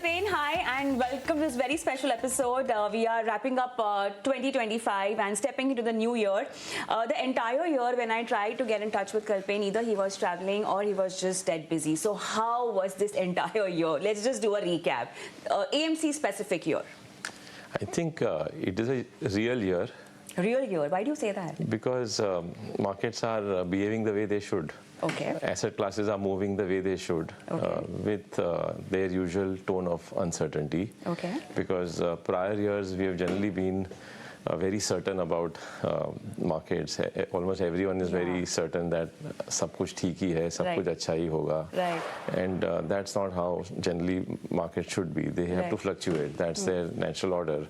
Kalpen, hi and welcome to this very special episode. We are wrapping up 2025 and stepping into the new year. The entire year when I tried to get in touch with Kalpen, either he was traveling or he was just dead busy. So how was this entire year? Let's just do a recap. AMC specific year. I think it is a real year. Real year? Why do you say that? Because markets are behaving the way they should. Okay. Asset classes are moving the way they should, with their usual tone of uncertainty. Okay. Because prior years we have generally been very certain about markets. Almost everyone is very certain that सब कुछ ठीक ही है, सब कुछ अच्छा ही होगा. Right. And that's not how generally markets should be. They have to fluctuate. That's their natural order.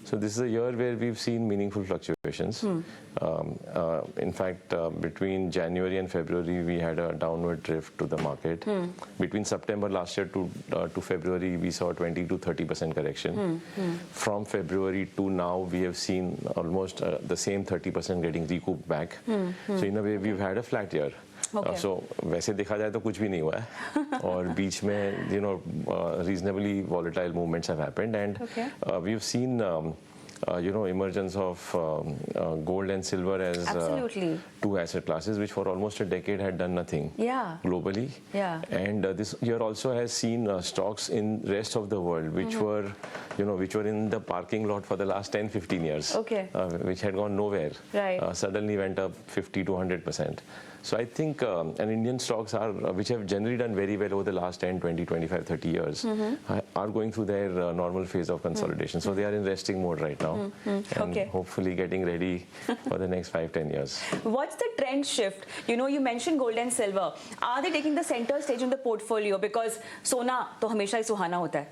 So this is a year where we've seen meaningful fluctuations. In fact, between January and February, we had a downward drift to the market. Between September last year to February, we saw 20 to 30% correction. From February to now, we have seen almost the same 30% getting recouped back. So in a way, we've had a flat year. So वैसे देखा जाए तो कुछ भी नहीं हुआ है और बीच में reasonably volatile movements have happened, and we've seen emergence of gold and silver as two asset classes which for almost a decade had done nothing globally. And this year also has seen stocks in rest of the world which were in the parking lot for the last 10-15 years, which had gone nowhere, suddenly went up 50 to 100%. So I think and Indian stocks are, which have generally done very well over the last 10, 20, 25, 30 years, are going through their normal phase of consolidation. So they are in resting mode right now, and hopefully getting ready for the next 5-10 years. What's the trend shift? You mentioned gold and silver. Are they taking the center stage in the portfolio? Because सोना तो हमेशा ही सुहाना होता है.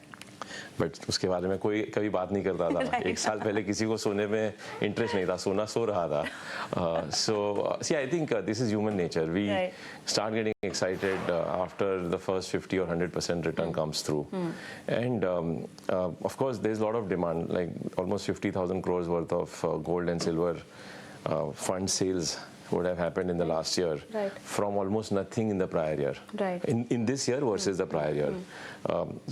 But उसके बारे में कोई कभी बात नहीं करता था. एक साल पहले किसी को सोने में इंटरेस्ट नहीं था, सोना सो रहा था. So see, I think this is human nature. We start getting excited after the first 50 or 100% return comes through. And of course there's a lot of demand, like almost 50,000 crores worth of gold and silver fund sales would have happened in the last year, from almost nothing in the prior year, in this year versus the prior year.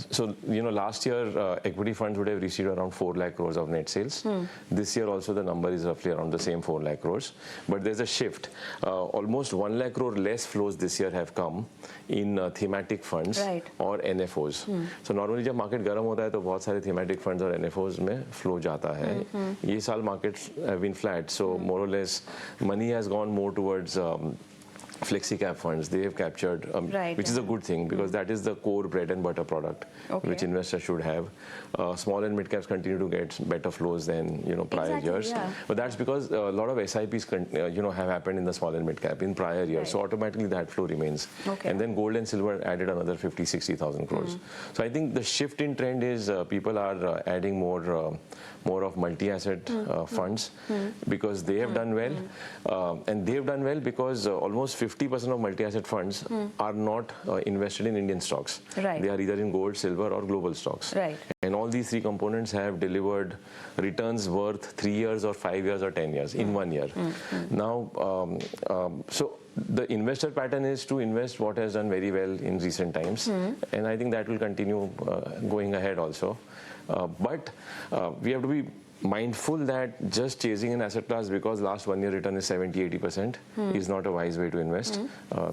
So last year equity funds would have received around 4 lakh crores of net sales. This year also the number is roughly around the same 4 lakh crores, but there's a shift. Almost 1 lakh crore less flows this year have come in thematic funds or NFOs. So normally जब market गर्म होता है तो बहुत सारे thematic funds और NFOs में flow जाता है. ये साल markets have been flat, so more or less money has gone more towards flexi cap funds. They have captured, which is a good thing, because that is the core bread and butter product which investors should have. Small and mid caps continue to get better flows than prior years, but that's because a lot of SIPs have happened in the small and mid cap in prior years, so automatically that flow remains. And then gold and silver added another 50-60,000 crores. So I think the shift in trend is people are adding more of multi-asset funds, because they have done well, and they have done well because almost 50% of multi-asset funds are not invested in Indian stocks. They are either in gold, silver or global stocks. And all these three components have delivered returns worth 3 years or 5 years or 10 years in 1 year. Now, so the investor pattern is to invest what has done very well in recent times, and I think that will continue going ahead also. But we have to be mindful that just chasing an asset class because last 1 year return is 70-80% is not a wise way to invest.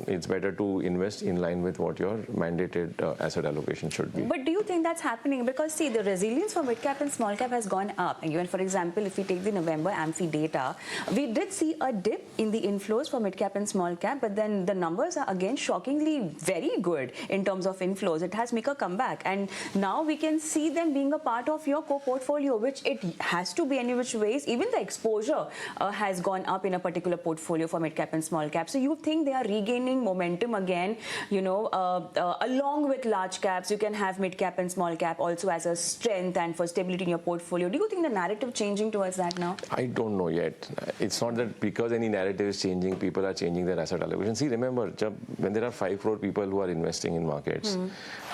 It's better to invest in line with what your mandated asset allocation should be. But do you think that's happening? Because see, the resilience for mid cap and small cap has gone up. And even for example, if we take the November AMFI data, we did see a dip in the inflows for mid cap and small cap, but then the numbers are again shockingly very good in terms of inflows. It has made a comeback, and now we can see them being a part of your core portfolio, which it has to be any which ways. Even the exposure has gone up in a particular portfolio for mid cap and small cap. So you think they are regaining momentum again, along with large caps. You can have mid cap and small cap also as a strength and for stability in your portfolio. Do you think the narrative changing towards that now? I don't know yet. It's not that because any narrative is changing, people are changing their asset allocation. See, remember, when there are 5 crore people who are investing in markets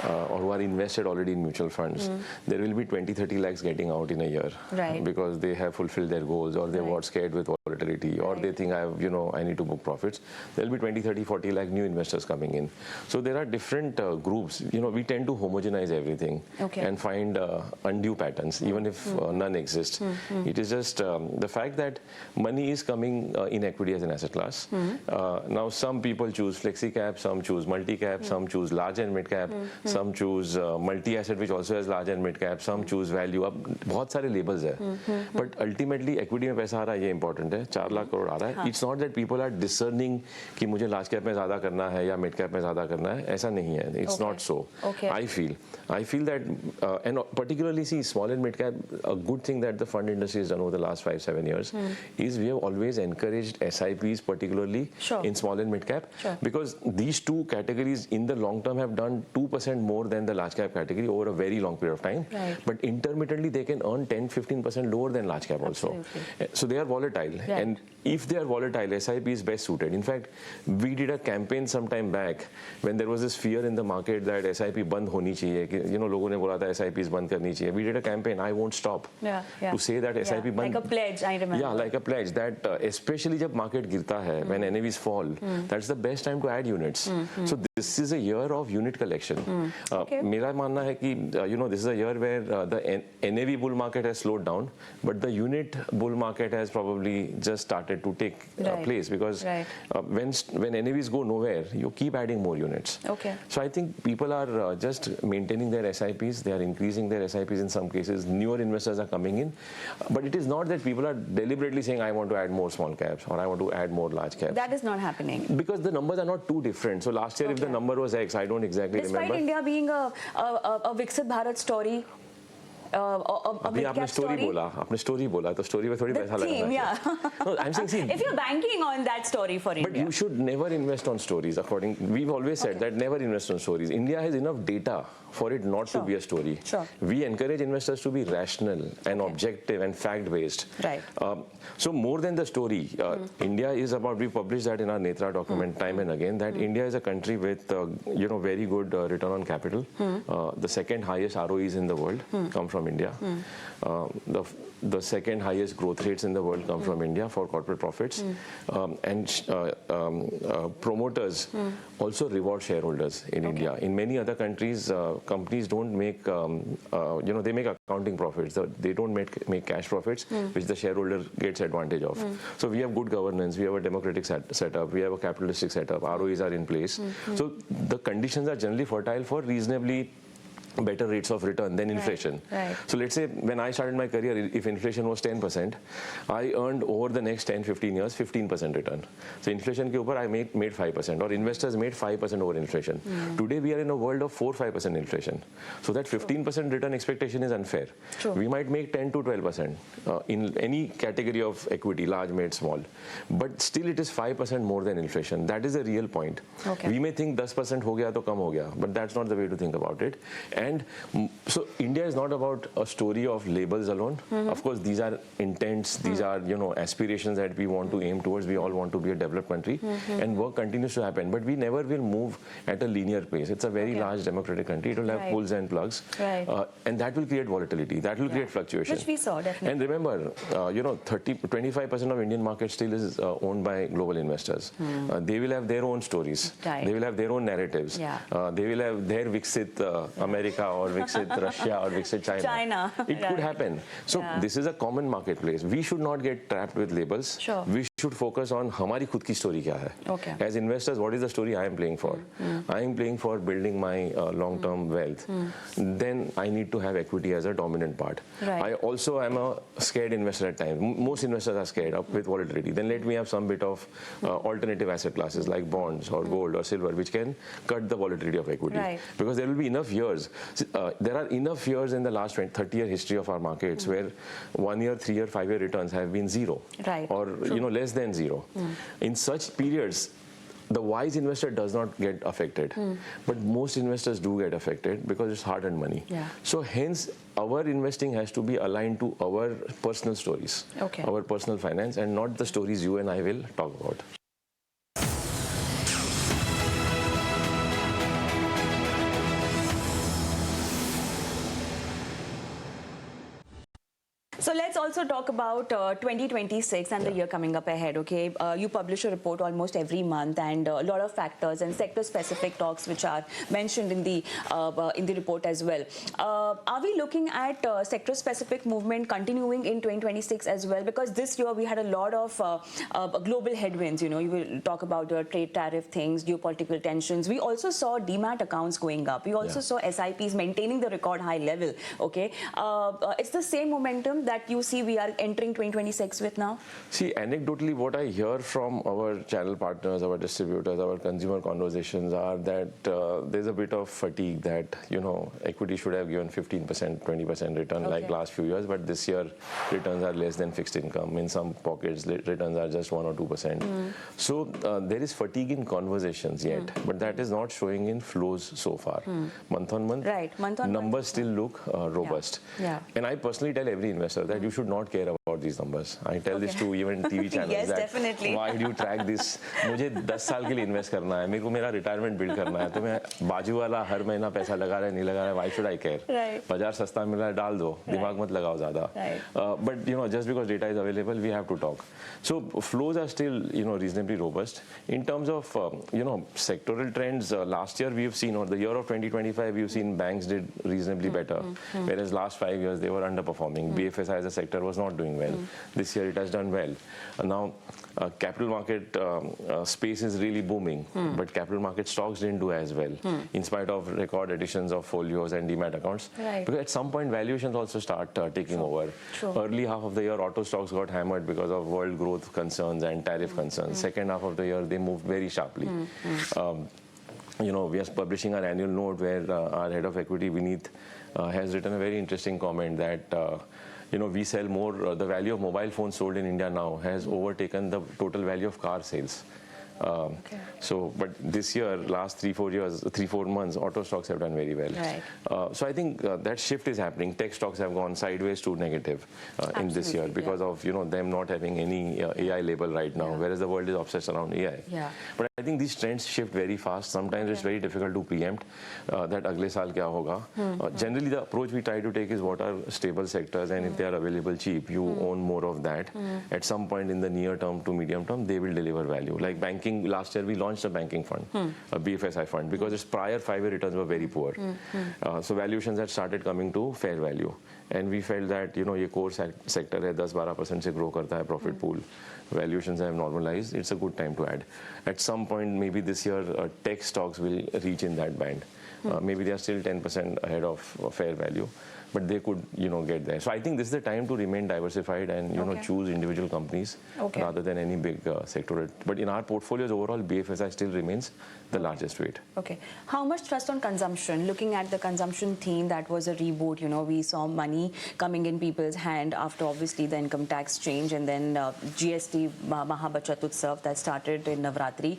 or who are invested already in mutual funds, there will be 20-30 lakhs getting out in a year. because they have fulfilled their goals, or they got scared with volatility, or they think I need to book profits. There'll be 20, 30, 40 lakh new investors coming in. So there are different groups. We tend to homogenize everything and find undue patterns, even if none exist. It is just the fact that money is coming in equity as an asset class. Now some people choose flexi cap, some choose multi cap, some choose large and mid cap, some choose multi asset which also has large and mid cap, some choose value. अब बहुत सारे labels है. But ultimately equity में पैसा आ रहा है, ये important है. 4 लाख करोड़ आ रहा है. It's not that people are discerning कि मुझे large cap में ज़्यादा करना है या mid cap में ज़्यादा करना है. ऐसा नहीं है. It's not so. I feel that and particularly see small and mid cap, a good thing that the fund industry has done over the last 5-7 years is we have always encouraged SIPs particularly in small and mid cap because these two categories in the long term have done 2% more than the large cap category over a very long period of time. But intermittently they can earn 10-15% lower than large cap also. So they are volatile. And if they are volatile, SIP is best suited. In fact, we did a campaign some time back when there was this fear in the market that SIP band honi chahiye. लोगों ने बोला था SIPs बंद करनी चाहिए. We did a campaign, I won't stop, to say that SIP band. Like a pledge, I remember. Yeah, like a pledge that especially जब market गिरता है, when NAVs fall, that's the best time to add units. So this is a year of unit collection. मेरा मानना है कि this is a year where the NAV bull market has slowed down, but the unit bull market has probably just started to take place because when NAVs go nowhere, you keep adding more units. So I think people are just maintaining their SIPs. They are increasing their SIPs in some cases. Newer investors are coming in, but it is not that people are deliberately saying I want to add more small caps or I want to add more large caps. That is not happening because the numbers are not too different. So last year if the number was X, I don't exactly remember. Despite India being a Viksit Bharat story. अभी आपने story बोला तो story में थोड़ी पैसा लगाना No, I'm saying, see, if you're banking on that story for India. But you should never invest on stories. We've always said that never invest on stories. India has enough data for it not to be a story. We encourage investors to be rational and objective and fact-based. So more than the story, India is about, we published that in our Netra document time and again, that India is a country with very good return on capital. The second highest ROEs in the world come from India. The second highest growth rates in the world come from India for corporate profits. And promoters also reward shareholders in India. In many other countries, companies don't make, they make accounting profits. They don't make cash profits, which the shareholder gets advantage of. So we have good governance, we have a democratic setup, we have a capitalistic setup, ROEs are in place. So the conditions are generally fertile for reasonably better rates of return than inflation. So let's say when I started my career, if inflation was 10%, I earned over the next 10-15 years 15% return. So inflation ke upar I made 5%, or investors made 5% over inflation. Today we are in a world of 4-5% inflation. So that 15% return expectation is unfair. We might make 10 to 12% in any category of equity, large, mid, small. But still it is 5% more than inflation. That is the real point. We may think 10% ho gaya to kam ho gaya, but that's not the way to think about it. And so India is not about a story of labels alone. Of course, these are intents, these are aspirations that we want to aim towards. We all want to be a developed country, and work continues to happen. But we never will move at a linear pace. It's a very large democratic country. It will have pulls and plugs, and that will create volatility. That will create fluctuation. Which we saw definitely. And remember, 25% of Indian market still is owned by global investors. They will have their own stories. They will have their own narratives. They will have their Viksit America or Viksit Russia or Viksit China. It could happen. So this is a common marketplace. We should not get trapped with labels. We should focus on हमारी खुद की story क्या है. As investors, what is the story I am playing for? I am playing for building my long-term wealth. Then I need to have equity as a dominant part. I also am a scared investor at times. Most investors are scared with volatility. Then let me have some bit of alternative asset classes like bonds or gold or silver, which can cut the volatility of equity. Because there will be enough years. There are enough years in the last 30-year history of our markets where 1 year, 3 year, 5 year returns have been zero, or less than zero. In such periods, the wise investor does not get affected, but most investors do get affected because it's hard-earned money. So hence, our investing has to be aligned to our personal stories, our personal finance, and not the stories you and I will talk about. So let's also also talk about 2026 and the year coming up ahead, okay? You publish a report almost every month, and a lot of factors and sector-specific talks which are mentioned in the report as well. Are we looking at sector-specific movement continuing in 2026 as well? Because this year we had a lot of global headwinds. You know, you will talk about the trade tariff things, geopolitical tensions. We also saw demat accounts going up. We also saw SIPs maintaining the record high level. Okay, it's the same momentum that you see we are entering 2026 with now? See, anecdotally, what I hear from our channel partners, our distributors, our consumer conversations are that there's a bit of fatigue that, you know, equity should have given 15%, 20% return like last few years, but this year returns are less than fixed income. In some pockets, returns are just 1 or 2%. So there is fatigue in conversations yet, but that is not showing in flows so far. Month on month, numbers still look robust. And I personally tell every investor that you should not care about these numbers. I tell this to even TV channels. Yes, definitely. Why do you track this? मुझे 10 साल के लिए invest करना है, मेरे को मेरा retirement build करना है, तो मैं बाजू वाला हर महीना पैसा लगा रहा है नहीं लगा रहा है, why should I care? बाजार सस्ता मिल रहा है, डाल दो, दिमाग मत लगाओ ज़्यादा. But you know, just because data is available, we have to talk. So flows are still, you know, reasonably robust. In terms of you know, sectoral trends, last year we have seen, or the year of 2025, we've seen banks did reasonably better, whereas last 5 years they were underperforming. BFSI as a sector was not doing well. This year it has done well. Now capital market space is really booming, but capital market stocks didn't do as well in spite of record additions of folios and demat accounts. Because at some point valuations also start taking over. Early half of the year auto stocks got hammered because of world growth concerns and tariff concerns. Second half of the year they moved very sharply. You know, we are publishing our annual note where our head of equity, Vineet, has written a very interesting comment that you know, we sell more, the value of mobile phones sold in India now has overtaken the total value of car sales. So, but this year, last 3-4 months, auto stocks have done very well. So I think that shift is happening. Tech stocks have gone sideways to negative in this year because of, you know, them not having any AI label right now, whereas the world is obsessed around AI. But I think these trends shift very fast. Sometimes it's very difficult to preempt that agle saal kya hoga. Generally, the approach we try to take is what are stable sectors, and if they are available cheap, you own more of that. At some point in the near term to medium term, they will deliver value. Like banking, last year we launched a banking fund, a BFSI fund, because its prior 5-year returns were very poor. So valuations had started coming to fair value. And we felt that, you know, ये core sector है, 10-12% से grow करता है profit pool. Valuations have normalized. It's a good time to add. At some point, maybe this year, tech stocks will reach in that band. Maybe they are still 10% ahead of fair value, but they could, you know, get there. So I think this is the time to remain diversified and, you know, choose individual companies rather than any big sectoral. But in our portfolios overall, BFSI still remains the largest weight. How much trust on consumption? Looking at the consumption theme, that was a reboot. You know, we saw money coming in people's hand after obviously the income tax change, and then GST Mahabachat Utsav that started in Navratri.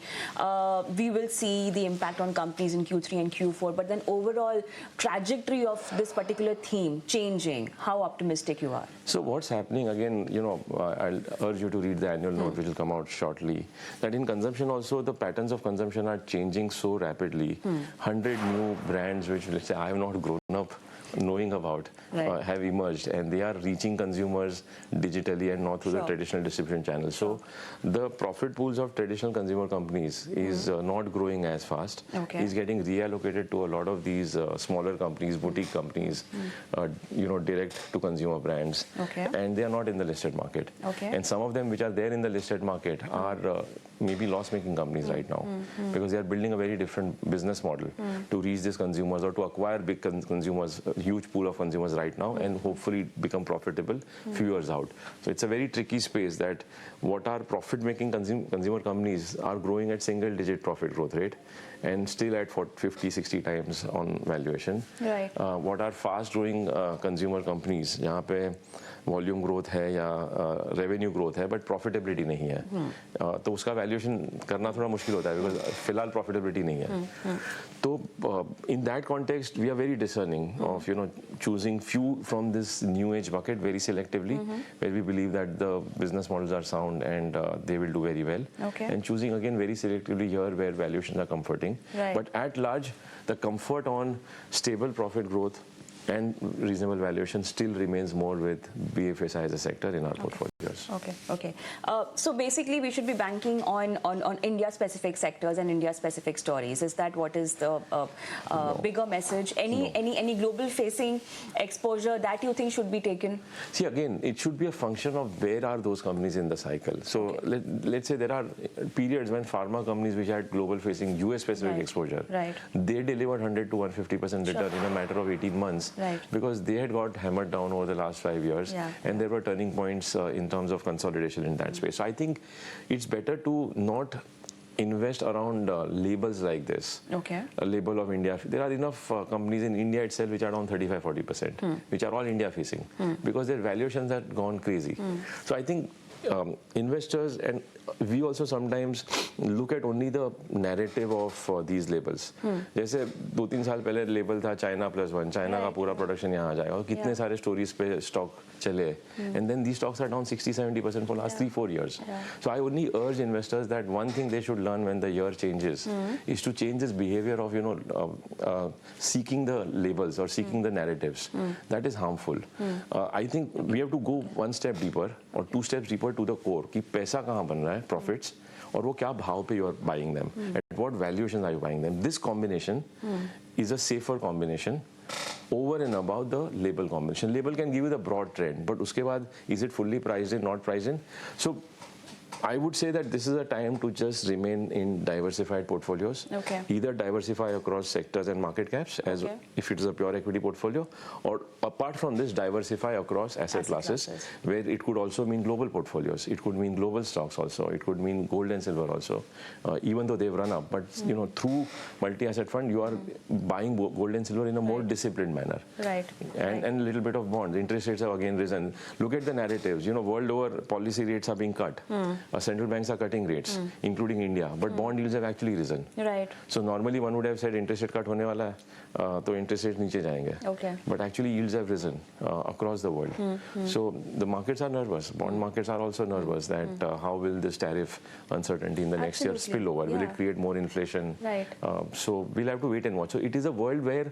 We will see the impact on companies in Q3 and Q4, but then overall trajectory of this particular theme changing. How optimistic you are? So what's happening again, you know, I'll urge you to read the annual note which will come out shortly, that in consumption also the patterns of consumption are changing so rapidly. 100 new brands which, let's say, I have not grown up knowing about have emerged, and they are reaching consumers digitally and not through the traditional distribution channels. So the profit pools of traditional consumer companies is not growing as fast. Is getting reallocated to a lot of these smaller companies, boutique companies, you know, direct to consumer brands, and they are not in the listed market. And some of them which are there in the listed market are maybe loss-making companies right now, because they are building a very different business model to reach these consumers or to acquire big consumers, a huge pool of consumers right now, and hopefully become profitable few years out. So it's a very tricky space that what are profit-making consumer companies are growing at single-digit profit growth rate and still at 50-60 times on valuation. What are fast-growing consumer companies, जहाँ पे volume growth है या revenue growth है, but profitability नहीं है, तो उसका valuation करना थोड़ा मुश्किल होता है, because फिलहाल profitability नहीं है. तो in that context, we are very discerning of, you know, choosing few from this new age bucket very selectively, where we believe that the business models are sound and they will do very well, and choosing again very selectively here where valuations are comforting. But at large, the comfort on stable profit growth, and reasonable valuation still remains more with BFSI as a sector in our portfolios. Okay. So basically, we should be banking on India-specific sectors and India-specific stories. Is that what is the bigger message? Any global-facing exposure that you think should be taken? See, again, it should be a function of where are those companies in the cycle. So let's say there are periods when pharma companies which had global-facing US-specific exposure, they delivered 100 to 150% return in a matter of 18 months. Because they had got hammered down over the last 5 years, and there were turning points in terms of consolidation in that space. So I think it's better to not invest around labels like this. A label of India. There are enough companies in India itself which are down 35-40%, which are all India facing, because their valuations have gone crazy. So I think investors, and we also sometimes look at only the narrative of these labels. जैसे 2-3 साल पहले label था China +1, China का पूरा production यहाँ आ जाएगा, और कितने सारे स्टोरीज पे स्टॉक चले, and then these stocks are down 60-70% for last 3-4 years. So I only urge investors that one thing they should learn when the year changes is to change this behavior of seeking the labels or seeking the narratives. That is harmful. I think we have to go one step deeper or 2 steps deeper to the core कि पैसा कहाँ बन रहा है, profits, और वो क्या भाव पे you are buying them, at what valuations are you buying them. This combination is a safer combination over and above the label combination. Label can give you the broad trend, but uske baad, is it fully priced in, not priced in? So I would say that this is a time to just remain in diversified portfolios. Either diversify across sectors and market caps, as if it is a pure equity portfolio, or apart from this, diversify across asset classes, where it could also mean global portfolios. It could mean global stocks also. It could mean gold and silver also, even though they've run up. But through multi-asset fund, you are buying gold and silver in a more disciplined manner. And a little bit of bonds. Interest rates have again risen. Look at the narratives. World over, policy rates are being cut. Central banks are cutting rates, including India, but bond yields have actually risen. So normally one would have said interest rate cut होने वाला है, तो interest rates नीचे जाएंगे. But actually yields have risen across the world. So the markets are nervous. Bond markets are also nervous that how will this tariff uncertainty in the next year spill over? Will it create more inflation? So we'll have to wait and watch. So it is a world where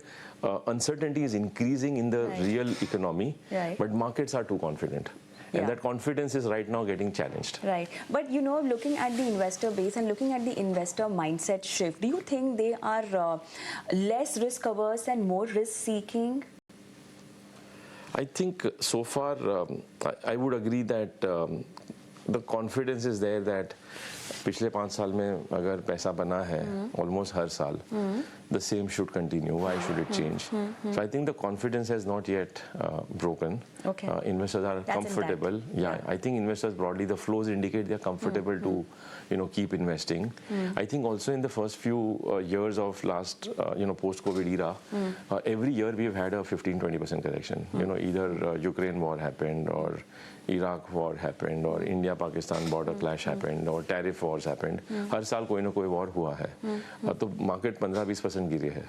uncertainty is increasing in the real economy, but markets are too confident. And that confidence is right now getting challenged. But looking at the investor base and looking at the investor mindset shift, do you think they are less risk averse and more risk seeking? I think so far I would agree that the confidence is there that पिछले 5 साल में अगर पैसा बना है almost हर साल, the same should continue. Why should it change? So I think the confidence has not yet broken. Investors are comfortable. I think investors broadly, the flows indicate they are comfortable to keep investing. I think also in the first few years of last post-COVID era, every year we have had a 15-20% correction. Either Ukraine war happened, or Iraq war happened, or India-Pakistan border clash happened, or tariff wars happened. हर साल कोई ना कोई war हुआ है. तो market 15-20% गिरे है.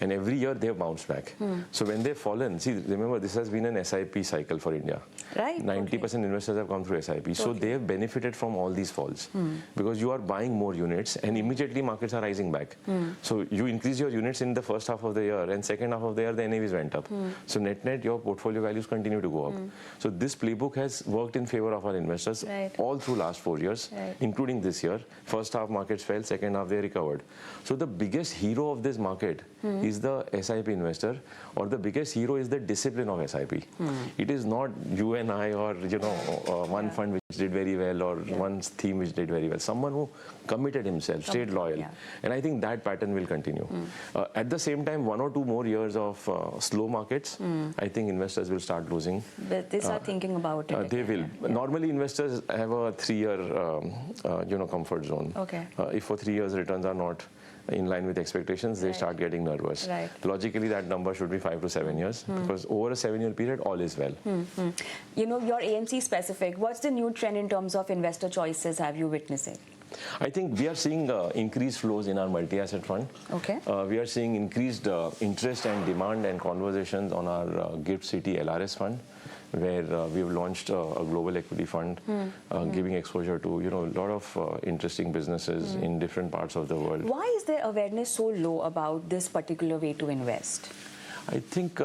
And every year they have bounced back. So when they've fallen, see, remember this has been an SIP cycle for India. 90% investors have come through SIP. So they have benefited from all these falls. Because you are buying more units and immediately markets are rising back. So you increase your units in the first half of the year, and second half of the year the NAVs went up. So net your portfolio values continue to go up. So this playbook has worked in favor of our investors all through last 4 years, including this year. First half markets fell, second half they recovered. So the biggest hero of this market is the SIP investor, or the biggest hero is the discipline of SIP. It is not you and I, or one fund which did very well, or one theme which did very well. Someone who committed himself, stayed loyal. And I think that pattern will continue. At the same time, 1 or 2 more years of slow markets, I think investors will start losing. But they start thinking about it. They will. Normally investors have a 3-year comfort zone. If for 3 years returns are not in line with expectations, they start getting nervous. Logically, that number should be 5 to 7 years, because over a 7-year period, all is well. Your AMC specific, what's the new trend in terms of investor choices have you witnessing? I think we are seeing increased flows in our multi-asset fund. We are seeing increased interest and demand and conversations on our GIFT City LRS fund, where we have launched a global equity fund, giving exposure to a lot of interesting businesses in different parts of the world. Why is there awareness so low about this particular way to invest? I think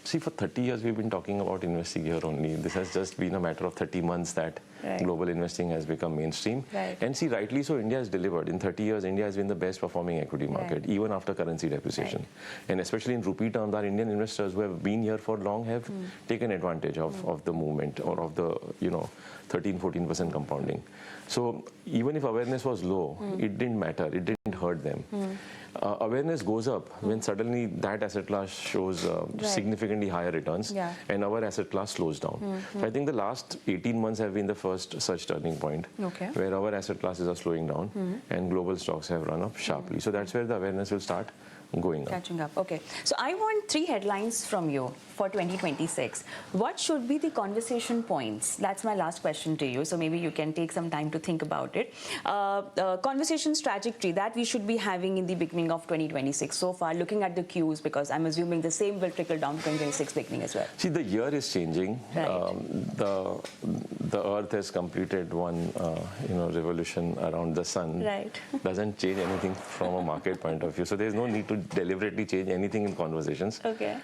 See, for 30 years we've been talking about investing here only. This has just been a matter of 30 months that global investing has become mainstream. And see, rightly so, India has delivered. In 30 years, India has been the best performing equity market, even after currency depreciation. And especially in rupee terms, our Indian investors who have been here for long have taken advantage of the movement or of the, 13-14% compounding. So even if awareness was low, it didn't matter. It didn't hurt them. Awareness goes up when suddenly that asset class shows significantly higher returns and our asset class slows down. So I think the last 18 months have been the first such turning point where our asset classes are slowing down and global stocks have run up sharply. So that's where the awareness will start going up. Catching up. Okay. So I want 3 headlines from you for 2026. What should be the conversation points? That's my last question to you. So maybe you can take some time to think about it. Conversations trajectory that we should be having in the beginning of 2026 so far, looking at the cues, because I'm assuming the same will trickle down to 2026 beginning as well. See, the year is changing. The Earth has completed one, revolution around the sun. Doesn't change anything from a market point of view. So there's no need to deliberately change anything in conversations.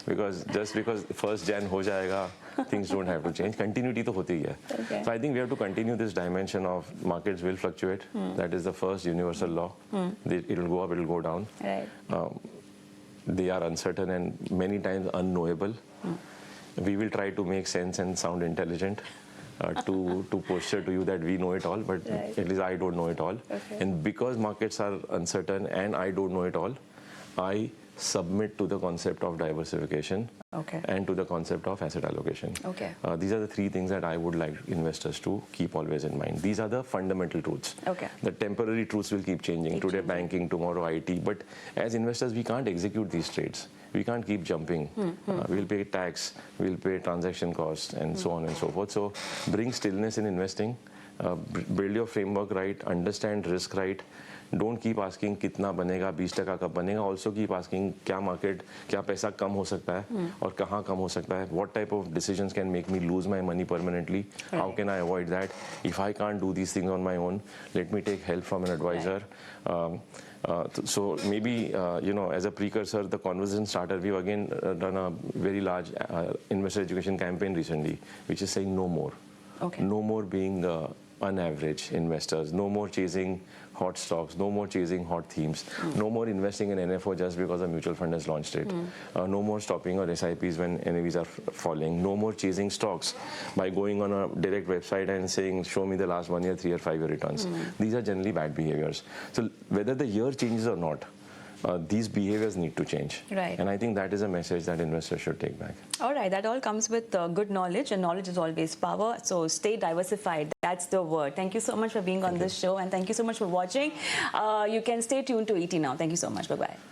Because just because 1st Jan ho jayega, things don't have to change. Continuity to hoti hai. So I think we have to continue this dimension of markets will fluctuate. That is the first universal law. It will go up, it will go down. They are uncertain and many times unknowable. We will try to make sense and sound intelligent. To posture to you that we know it all, but at least I don't know it all. And because markets are uncertain and I don't know it all, I submit to the concept of diversification and to the concept of asset allocation. These are the 3 things that I would like investors to keep always in mind. These are the fundamental truths. The temporary truths will keep changing. Today banking, tomorrow IT. But as investors, we can't execute these trades. We can't keep jumping. We'll pay tax, we'll pay transaction costs, and so on and so forth. So bring stillness in investing, build your framework right, understand risk right. Don't keep asking कितना बनेगा, 20% कब बनेगा. Also keep asking क्या market, क्या पैसा कम हो सकता है और कहाँ कम हो सकता है. What type of decisions can make me lose my money permanently? How can I avoid that? If I can't do these things on my own, let me take help from an advisor. So maybe, as a precursor, the conversation starter, we've again done a very large investor education campaign recently, which is saying no more. No more being unaverage investors. No more chasing hot stocks. No more chasing hot themes. No more investing in NFO just because a mutual fund has launched it. No more stopping or SIPs when NAVs are falling. No more chasing stocks by going on a direct website and saying, show me the last 1 year, 3 year, 5 year returns. These are generally bad behaviors. So whether the year changes or not, these behaviors need to change. And I think that is a message that investors should take back. All right, that all comes with good knowledge, and knowledge is always power. So stay diversified. That's the word. Thank you so much for being on this show, and thank you so much for watching. You can stay tuned to ET Now. Thank you so much. Bye-bye.